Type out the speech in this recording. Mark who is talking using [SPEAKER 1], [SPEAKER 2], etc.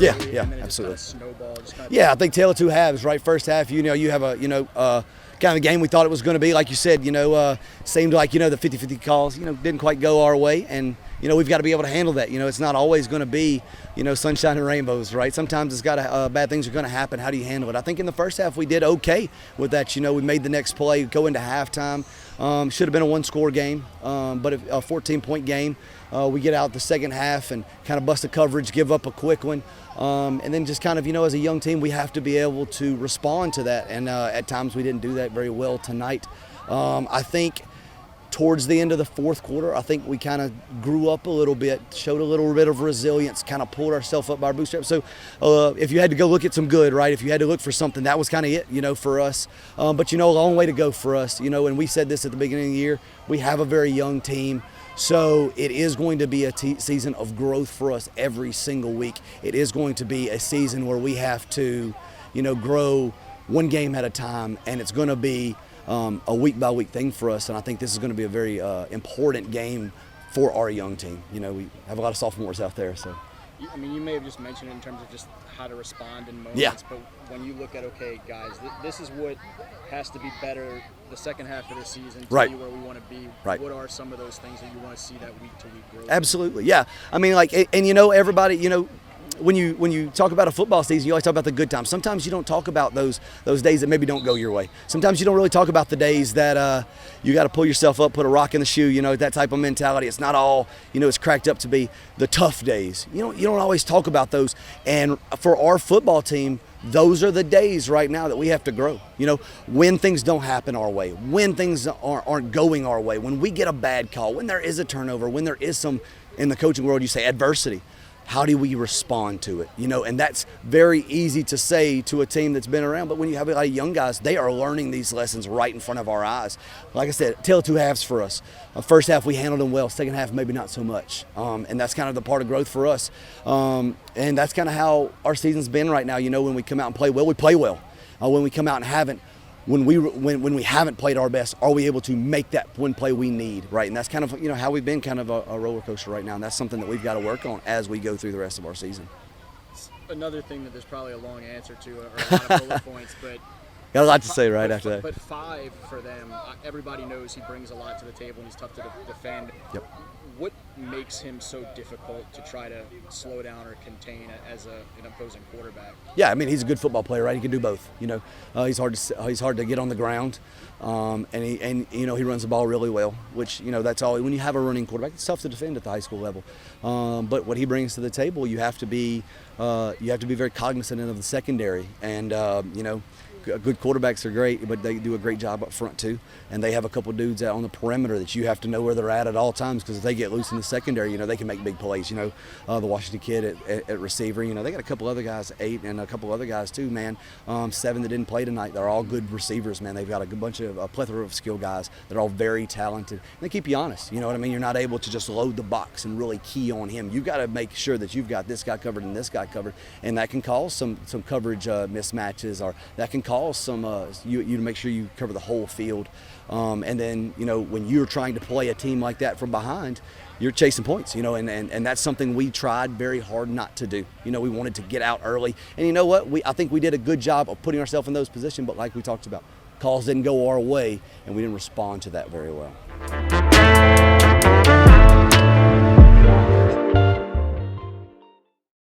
[SPEAKER 1] Yeah,
[SPEAKER 2] and
[SPEAKER 1] yeah,
[SPEAKER 2] then it
[SPEAKER 1] absolutely.
[SPEAKER 2] just kind of snowballed. Just kind of
[SPEAKER 1] Yeah, I think tale of two halves, right? First half, you have a, kind of a game we thought it was going to be. Like you said, seemed like, the 50-50 calls, didn't quite go our way. And, we've got to be able to handle that. It's not always going to be, sunshine and rainbows, right? Sometimes it's got bad things are going to happen. How do you handle it? I think in the first half we did okay with that. We made the next play, go into halftime. Should have been a one-score game, but a 14-point game. We get out the second half and kind of bust the coverage, give up a quick one. And then just kind of, as a young team, we have to be able to respond to that. And at times we didn't do that very well tonight. I think towards the end of the fourth quarter, I think we kind of grew up a little bit, showed a little bit of resilience, kind of pulled ourselves up by our bootstraps. So if you had to go look at some good, right, if you had to look for something, that was kind of it, for us. But, a long way to go for us, and we said this at the beginning of the year, we have a very young team. So it is going to be a season of growth for us every single week. It is going to be a season where we have to, grow one game at a time, and it's going to be a week-by-week thing for us. And I think this is going to be a very important game for our young team. We have a lot of sophomores out there. So.
[SPEAKER 2] I mean, you may have just mentioned it in terms of just how to respond in moments,
[SPEAKER 1] yeah.
[SPEAKER 2] But when you look at, okay, guys, this is what has to be better the second half of the season to
[SPEAKER 1] right.
[SPEAKER 2] be where we want to be.
[SPEAKER 1] Right.
[SPEAKER 2] What are some of those things that you want to see that week-to-week growth?
[SPEAKER 1] Absolutely, yeah. I mean, everybody, when you talk about a football season, you always talk about the good times. Sometimes you don't talk about those days that maybe don't go your way. Sometimes you don't really talk about the days that you got to pull yourself up, put a rock in the shoe, that type of mentality. It's not all, it's cracked up to be the tough days. You don't always talk about those. And for our football team, those are the days right now that we have to grow. When things don't happen our way, when things aren't going our way, when we get a bad call, when there is a turnover, when there is some, in the coaching world, you say adversity. How do we respond to it? And that's very easy to say to a team that's been around. But when you have a lot of young guys, they are learning these lessons right in front of our eyes. Like I said, tale of two halves for us. First half, we handled them well. Second half, maybe not so much. And that's kind of the part of growth for us. And that's kind of how our season's been right now. When we come out and play well, we play well. When we come out and haven't, when we haven't played our best, are we able to make that one play we need, right? And that's kind of how we've been, kind of a roller coaster right now, and that's something that we've got to work on as we go through the rest of our season.
[SPEAKER 2] Another thing that there's probably a long answer to, or a lot of bullet points, but
[SPEAKER 1] got a lot to say right after that.
[SPEAKER 2] But 5 for them, everybody knows he brings a lot to the table and he's tough to defend.
[SPEAKER 1] Yep.
[SPEAKER 2] What makes him so difficult to try to slow down or contain as an opposing quarterback?
[SPEAKER 1] Yeah, I mean, he's a good football player, right? He can do both. He's hard to get on the ground, and he runs the ball really well. Which that's all. When you have a running quarterback, it's tough to defend at the high school level. But what he brings to the table, you have to be very cognizant of the secondary, and good quarterbacks are great, but they do a great job up front too. And they have a couple dudes out on the perimeter that you have to know where they're at all times, because if they get loose in the secondary, they can make big plays. The Washington kid at receiver, they got a couple other guys, 8, and a couple other guys too, man. 7 that didn't play tonight. They're all good receivers, man. They've got a good bunch of a plethora of skill guys. They're all very talented. And they keep you honest. You know what I mean? You're not able to just load the box and really key on him. You've got to make sure that you've got this guy covered and this guy covered, and that can cause some coverage mismatches, or that can cause some you to make sure you cover the whole field. And then when you're trying to play a team like that from behind, you're chasing points, and that's something we tried very hard not to do. We wanted to get out early, and you know what, I think we did a good job of putting ourselves in those positions, but like we talked about, calls didn't go our way and we didn't respond to that very well.